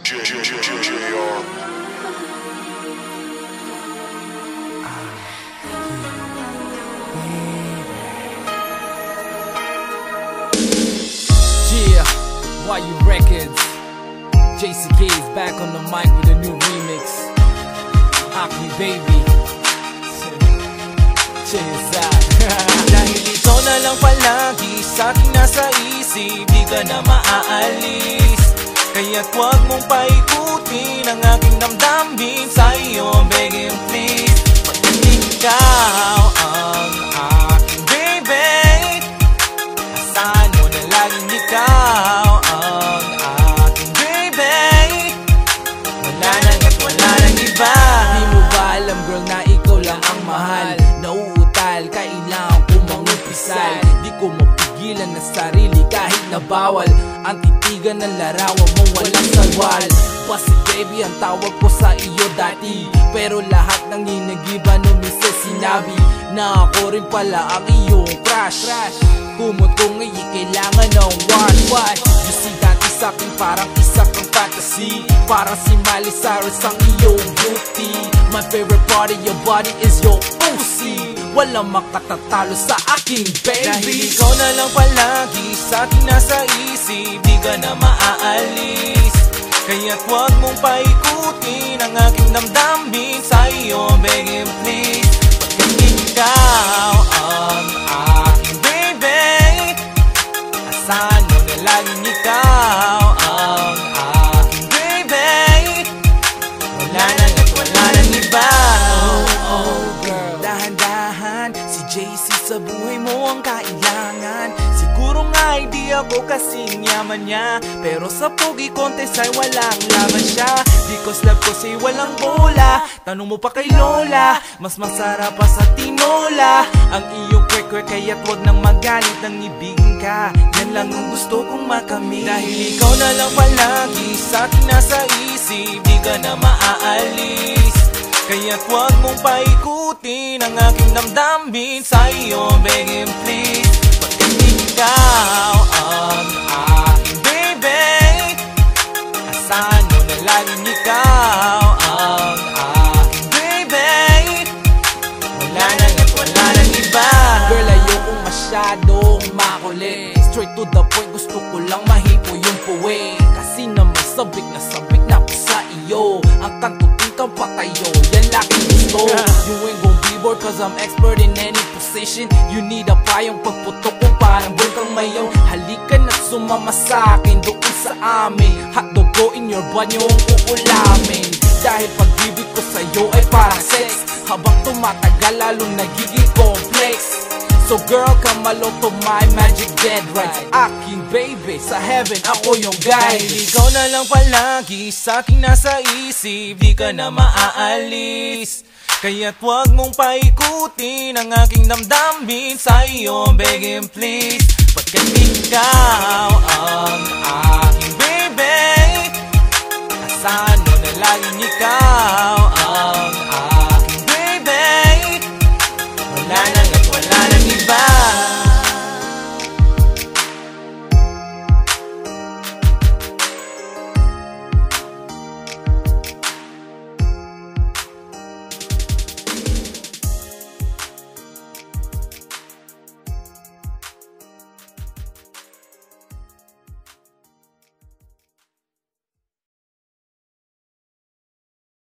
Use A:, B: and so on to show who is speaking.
A: Yeah, why you records? JCK is back on the mic with a new remix. Aki baby, cheers out.
B: Dahil ikaw na lang palagi sa'king nasa isip, di ka na maaalis. Kaya't huwag mong paikutin ang aking damdamin sa iyo, begging please. Pagkat ikaw ang aking baby, asahan mo na laging ikaw ang aking baby. Wala nang iba.
A: Di mo ba alam girl na ikaw lang ang mahal? Nauutal, kailangan ko mangumpisal. Di ko mapigilan na sarili kahit na bawal. Ang titigan ng larawan mo walang salwal. Basi baby ang tawag ko sa iyo dati, pero lahat ng hinagiban nung minsan sinabi na ako rin pala ang iyong crush. Kumot ko ngayon kailangan ng wash. You see dati sa'kin parang isa kang fantasy, parang si Miley Cyrus ang iyong beauty. My favorite part of your body is your OC. Walang makatatalo sa aking baby.
B: Dahil ikaw na lang palagi sa'king nasa isip, di ka na maaalis. Kaya't huwag mong paikutin ang aking damdamin sa iyo, begging please. Pagkat ikaw ang aking baby, asahan mo na laging ikaw ang aking baby. Wala nang iba.
A: Oh girl,
B: Dahan-dahan, si JC sa buhay mo ang kailangan. Siguro nga hindi ako kasing yaman niya, pero sa pogi contest ay walang laban siya. Because love ko sa'y walang bola. Tanong mo pa kay Lola, mas masarap pa sa tinola ang iyong kwek-kwek, kaya't wag nang magalit nang ibigin ka. Yan lang ang gusto kong makamit. Dahil ikaw na lang palagi sa'king nasa isip, di ka na maaalis. Kaya't huwag mong paikutin ang aking damdamin sa iyo, begging please. Pagkat ikaw ang aking baby, asahan mo na laging ikaw ang aking baby. Wala nang iba.
A: girl ayokong masyadong makulit. Straight to the point, gusto ko lang mahipo yung puwe. Kasi naman sabik na ako sa iyo. Ang kantutin kang patayo, yan laking gusto. You ain't gon' be bored cause I'm expert in any position. You need a payong pagputok kung parang bulkang mayaw. Halika na't sumama sa'kin doon sa amin. Hotdog ko in your banyo ang uulamin. Dahil pag-ibig ko sa'yo ay parang sex, habang tumatagal lalong nagiging complex. So girl, come along to my magic bed right. Aking baby, sa heaven ako yung guide.
B: Dahil ikaw na lang palagi sa'king nasa isip, di ka na maaalis. Kaya't huwag mong paikutin ang aking damdamin sa iyo, begging please. Pagkat ikaw ang aking baby, asahan mo na laging ikaw